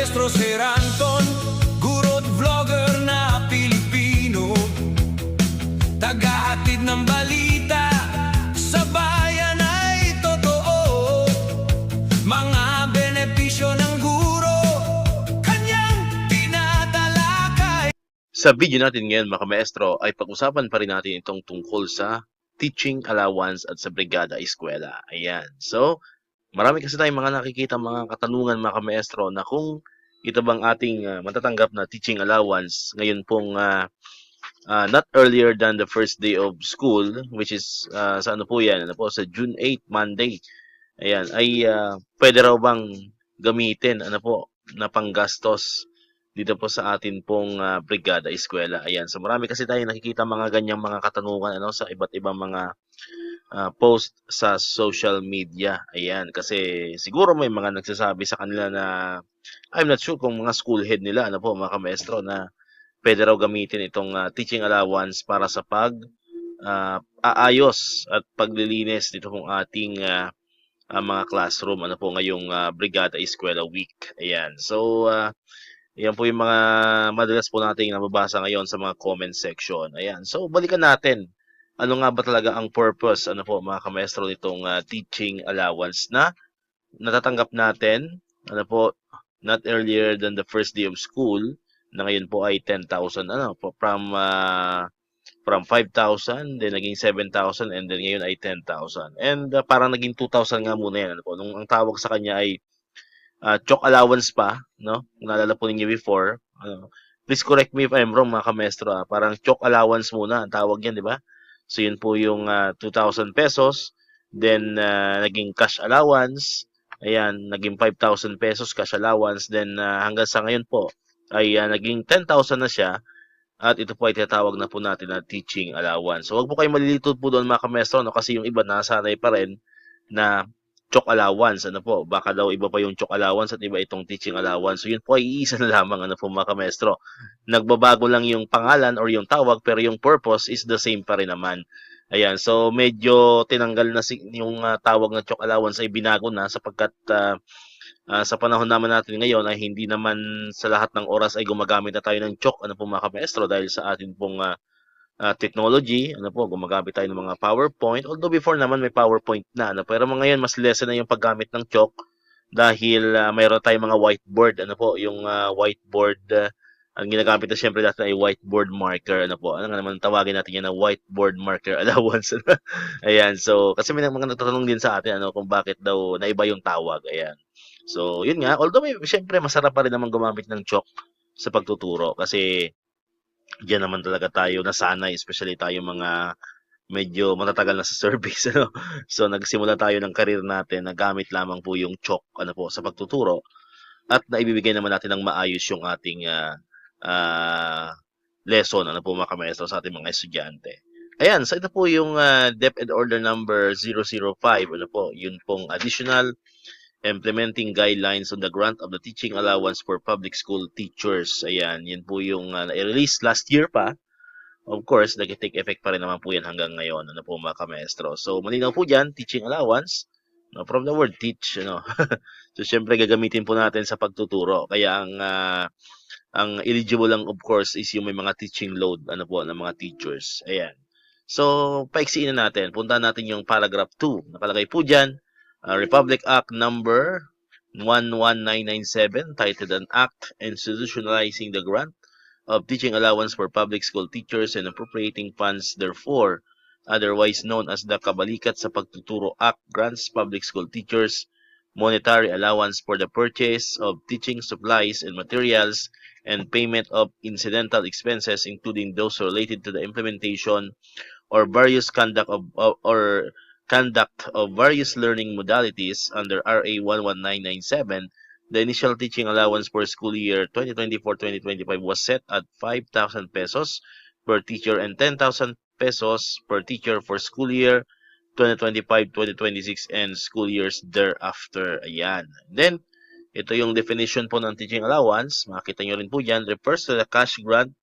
Maestro Sir Anton, guro't vlogger na Pilipino, tagahatid ng balita sa bayan ay totoo. Mga benepisyo ng guro, kanyang tinatalakay. Sa video natin ngayon mga maestro ay pag-usapan pa rin natin itong tungkol sa teaching allowance at sa brigada eskwela. Ayan. So, marami kasi tayong mga nakikita mga katanungan mga maestro na kung ito bang ating matatanggap na teaching allowance ngayon pong not earlier than the first day of school, which is sa ano po yan, ano po, sa June 8, Monday. Ayan, ay pwede raw bang gamitin ano po, na panggastos dito po sa atin pong brigada eskwela. Ayan, so marami kasi tayong nakikita mga ganyang mga katanungan ano, sa iba't ibang mga post sa social media. Ayan, kasi siguro may mga nagsasabi sa kanila na I'm not sure kung mga school head nila, ano po, mga maestro, na pwede raw gamitin itong teaching allowance para sa aayos at paglilinis dito pong ating mga classroom, ano po, ngayong Brigada Eskwela Week. Ayan, so yan po yung mga madalas po nating nababasa ngayon sa mga comment section. Ayan, so balikan natin. Ano nga ba talaga ang purpose, ano po, mga kamaestro, nitong teaching allowance na natatanggap natin, ano po, not earlier than the first day of school, na ngayon po ay 10,000, ano po, from 5,000, then naging 7,000, and then ngayon ay 10,000. And parang naging 2,000 nga muna yan, ano po. Nung ang tawag sa kanya ay chalk allowance pa, no? Kung naalala po ninyo before, please correct me if I'm wrong mga kamestro, parang chalk allowance muna ang tawag yan, di ba? So yun po yung 2,000 pesos, then naging cash allowance, ayan, naging 5,000 pesos cash allowance, then hanggang sa ngayon po ay naging 10,000 na siya, at ito po ay tinatawag na po natin na teaching allowance. So wag po kayo malilito po doon mga kamestro, no? Kasi yung iba nasanay pa rin na chalk allowance, ano po, baka daw iba pa yung chalk allowance at iba itong teaching allowance. So yun po ay iisa na lamang, ano po mga kamestro. Nagbabago lang yung pangalan or yung tawag, pero yung purpose is the same pa rin naman. Ayan, so medyo tinanggal na yung tawag na chalk allowance ay binago na sapagkat sa panahon naman natin ngayon ay hindi naman sa lahat ng oras ay gumagamit na tayo ng chalk, ano po mga kamestro, dahil sa atin pong technology, ano po, gumagamit tayo ng mga PowerPoint. Although before naman may PowerPoint na, ano, pero ngayon mas lesser na yung paggamit ng chalk dahil mayroon tayong mga whiteboard, ano po, yung whiteboard, ang ginagamit na siyempre dati ay whiteboard marker, ano po, ano nga naman tawagin natin yan na whiteboard marker allowance. Ayan, so, kasi may mga nagtatanong din sa atin, ano, kung bakit daw naiba yung tawag, ayan. So, yun nga, although siyempre masarap pa rin naman gumamit ng chalk sa pagtuturo kasi diyan naman talaga tayo nasanay, especially tayo mga medyo matatagal na sa service, ano? So nagsimula tayo ng career natin na gamit lamang po yung chalk, ano po, sa pagtuturo, at naibibigay naman natin ng maayos yung ating lesson, ano po mga kamaestro, sa ating mga estudyante. Ayan, so ito po yung DepEd Order number 005, ano po, yun pong additional implementing guidelines on the grant of the teaching allowance for public school teachers. Ayan, yun po yung na-release last year pa. Of course, nag-take effect pa rin naman po yan hanggang ngayon, ano po mga kamaestro. So, malinaw po dyan, teaching allowance, no, from the word teach, ano. So, syempre, gagamitin po natin sa pagtuturo. Kaya ang eligible lang, of course, is yung may mga teaching load, ano po, ng mga teachers. Ayan. So, paiksiin na natin. Punta natin yung paragraph 2. Nakalagay po dyan, Republic Act number 11997, titled an act institutionalizing the grant of teaching allowance for public school teachers and appropriating funds therefore, otherwise known as the Kabalikat sa Pagtuturo Act, grants public school teachers monetary allowance for the purchase of teaching supplies and materials and payment of incidental expenses, including those related to the implementation or various conduct of various learning modalities under RA 11997. The initial teaching allowance for school year 2024-2025 was set at 5,000 pesos per teacher and 10,000 pesos per teacher for school year 2025-2026 and school years thereafter. Ayan. Then, ito yung definition po ng teaching allowance. Makita nyo rin po dyan. Refers to the cash grant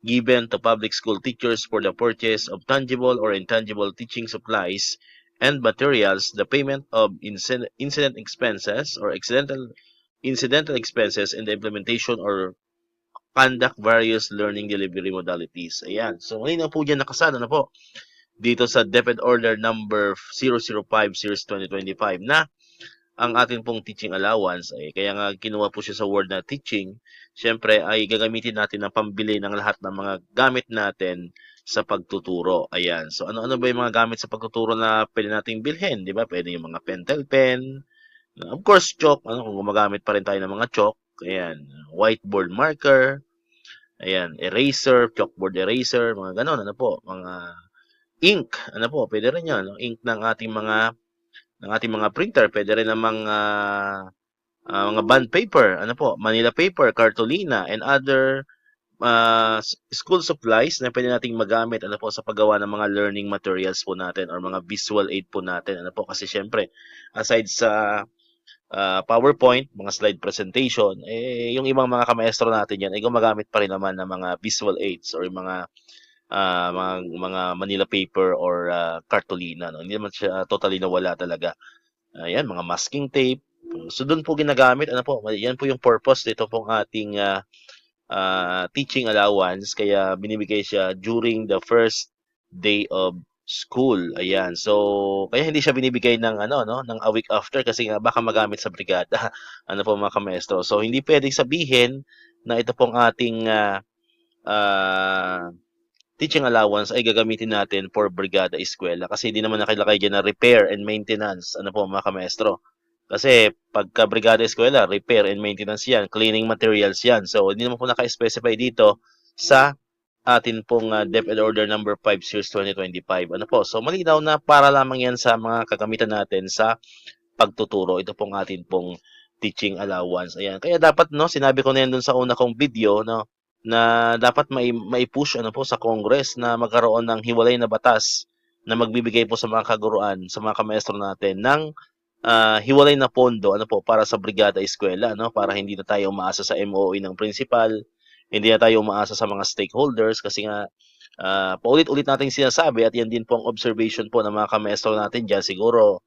given to public school teachers for the purchase of tangible or intangible teaching supplies and materials, the payment of incident expenses or accidental incidental expenses in the implementation or conduct various learning delivery modalities. Ayan. So, malinaw po dyan nakasada na po dito sa DepEd Order number 005 series 2025 na ang atin pong teaching allowance ay kaya nga kinuha po siya sa word na teaching, syempre ay gagamitin natin ang pambili ng lahat ng mga gamit natin sa pagtuturo. Ayan. So ano-ano ba yung mga gamit sa pagtuturo na pwede nating bilhin, 'di ba? Pwede yung mga pentel pen, of course chalk, ano kung gumagamit pa rin tayo ng mga chalk. Ayan, whiteboard marker, ayan, eraser, chalkboard eraser, mga ganon, ano po, mga ink, ano po, pwede rin 'yan, no? Ink ng ating mga printer, pwede rin namang mga bond paper, ano po, Manila paper, cartolina, and other school supplies na pwede nating magamit ano po sa paggawa ng mga learning materials po natin or mga visual aid po natin ano po kasi syempre aside sa PowerPoint, mga slide presentation, yung ibang mga kamaestro natin yan ay gumagamit pa rin naman ng mga visual aids or yung mga Manila paper or cartolina, no? Hindi naman siya totally nawala talaga. Ayan, mga masking tape. So, doon po ginagamit. Ano po, yan po yung purpose dito pong ating teaching allowance. Kaya binibigay siya during the first day of school. Ayan. So, kaya hindi siya binibigay ng ano no, ng a week after kasi nga baka magamit sa brigada. Ano po mga kamaestro. So, hindi pwedeng sabihin na ito pong ating uh, teaching allowance ay gagamitin natin for brigada eskwela kasi hindi naman nakalagay diyan na repair and maintenance. Ano po mga kamaestro? Kasi pagka brigada eskwela, repair and maintenance yan, cleaning materials yan. So, hindi naman po naka-specify dito sa atin pong DepEd Order number 5 series 2025. Ano po? So, malinaw na para lamang yan sa mga kagamitan natin sa pagtuturo. Ito pong atin pong teaching allowance. Ayan. Kaya dapat, no, sinabi ko na yan dun sa una kong video, no, na dapat mai-push ano po sa Congress na magkaroon ng hiwalay na batas na magbibigay po sa mga kaguruan, sa mga kamaestro natin ng hiwalay na pondo ano po para sa brigada eskwela no para hindi na tayo umaasa sa MOE ng principal, hindi na tayo umaasa sa mga stakeholders kasi nga paulit-ulit nating sinasabi at yan din po ang observation po ng mga kamaestro natin diyan siguro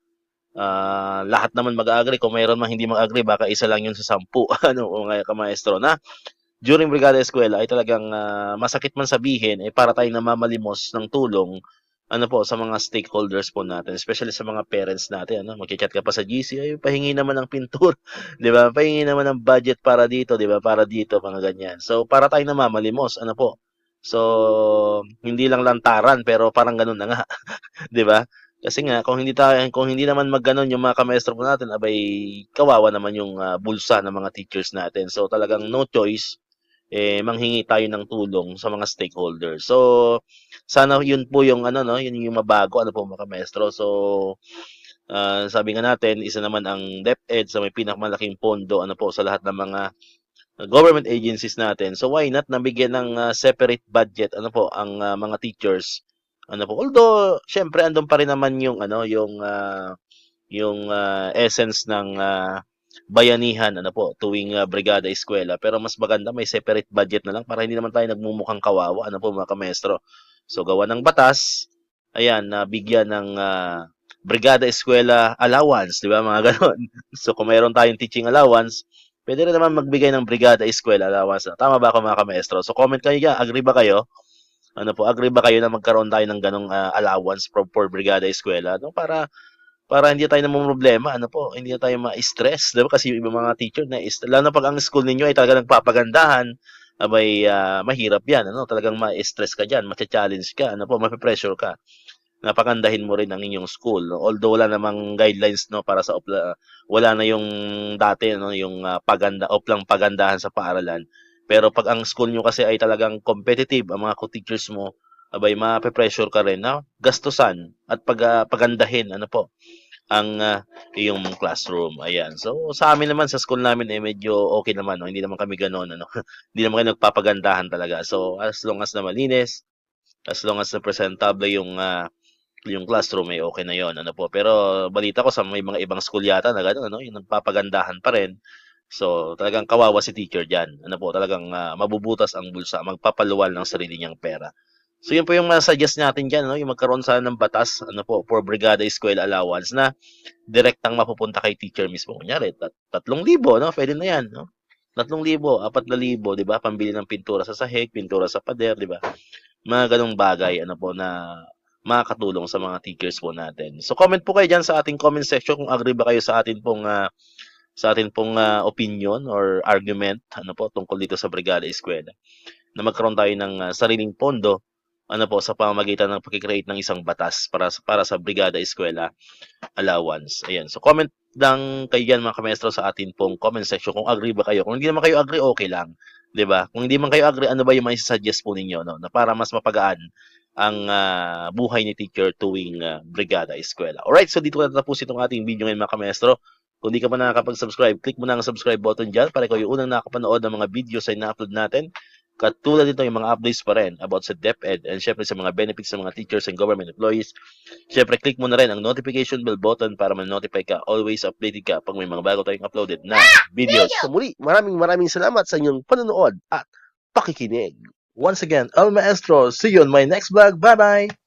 lahat naman mag-agree kung mayroon man hindi mag-agree baka isa lang yun sa 10 ano o nga kamaestro na during brigada eskwela ay talagang masakit man sabihin para tayong namamalimos ng tulong ano po sa mga stakeholders po natin especially sa mga parents natin ano magcha-chat ka pa sa GC ay pahingi naman ng pintura 'di ba pahingi naman ng budget para dito 'di ba para dito mga ganyan so para tayong namamalimos ano po so hindi lang lantaran pero parang ganun na nga 'di ba kasi nga kung hindi naman magganon yung mga kamaestro po natin abay kawawa naman yung bulsa ng mga teachers natin so talagang no choice manghingi tayo ng tulong sa mga stakeholders. So, sana yun po yung ano no, yun yung mabago ano po mga maestro. So, sabi nga natin, isa naman ang DepEd sa may pinakamalaking pondo ano po sa lahat ng mga government agencies natin. So, why not nabigyan ng separate budget ano po ang mga teachers ano po. Although, syempre andun pa rin naman yung ano, yung essence ng bayanihan ano po tuwing brigada eskwela pero mas maganda may separate budget na lang para hindi naman tayo nagmumukhang kawawa ano po mga kamestro so gawa ng batas ayan na bigyan ng brigada eskwela allowance di ba mga ganon so kung mayroon tayong teaching allowance pwede rin naman magbigay ng brigada eskwela allowance tama ba ako mga kamestro so comment kayo dyan agree ba kayo ano po agree ba kayo na magkaroon tayo ng ganong allowance for brigada eskwela no para hindi tayo namomroblema, ano po, hindi na tayo ma-stress, 'di ba? Kasi yung ibang mga teacher lalo na pag ang school ninyo ay talaga nagpapagandahan, abay mahirap 'yan, ano? Talagang ma-stress ka diyan, ma-challenge ka, ano po, mape-pressure ka. Napagandahin mo rin ang inyong school, no? Although wala namang guidelines no para sa wala na yung dati no, yung oplang pagandahan sa paaralan. Pero pag ang school nyo kasi ay talagang competitive, ang mga co-teachers mo, abay mape-pressure ka rin na gastusan at pagandahin ano po ang iyong classroom. Ayan. So, sa amin naman, sa school namin, medyo okay naman. No? Hindi naman kami gano'n. Ano? Hindi naman kami nagpapagandahan talaga. So, as long as na malinis, as long as na presentable yung classroom, ay okay na yon ano po. Pero, balita ko sa may mga ibang school yata na gano'n, ano? Yung nagpapagandahan pa rin. So, talagang kawawa si teacher dyan. Ano po, talagang mabubutas ang bulsa, magpapaluwal ng sarili niyang pera. So yun po yung suggest natin diyan, no, yung magkaroon sana ng batas ano po for Brigada Eskwela allowance na direktang mapupunta kay teacher mismo. Kunyari, 3,000, no? Pwede na 'yan, no? 3,000, 4,000, 'di ba? Pambili ng pintura sa sahig, pintura sa pader, 'di ba? Mga ganong bagay ano po na makakatulong sa mga teachers po natin. So comment po kayo diyan sa ating comment section kung agree ba kayo sa atin pong opinion or argument ano po tungkol dito sa Brigada Eskwela na magkaroon tayo ng sariling pondo ano po sa pamamagitan ng pagki-create ng isang batas para sa Brigada Eskwela allowance. Ayan. So comment lang kayo diyan mga kamaestro sa atin pong comment section kung agree ba kayo. Kung hindi naman kayo agree, okay lang, 'di ba? Kung hindi man kayo agree, ano ba yung mai-suggest po ninyo, no, na para mas mapagaan ang buhay ni teacher tuwing Brigada Eskwela. Alright, so dito ko natapos itong ating video ngayon mga kamaestro. Kung di ka pa nakakapag-subscribe, click mo na ang subscribe button dyan para ikaw yung unang nakapanood ng mga videos ay na-upload natin. Katulad nito yung mga updates pa rin about sa DepEd and syempre sa mga benefits ng mga teachers and government employees. Syempre, click mo na rin ang notification bell button para ma-notify ka. Always updated ka pag may mga bago tayong uploaded na videos. Sa muli, maraming salamat sa inyong panonood at pakikinig. Once again, El Maestro, see you on my next vlog. Bye-bye!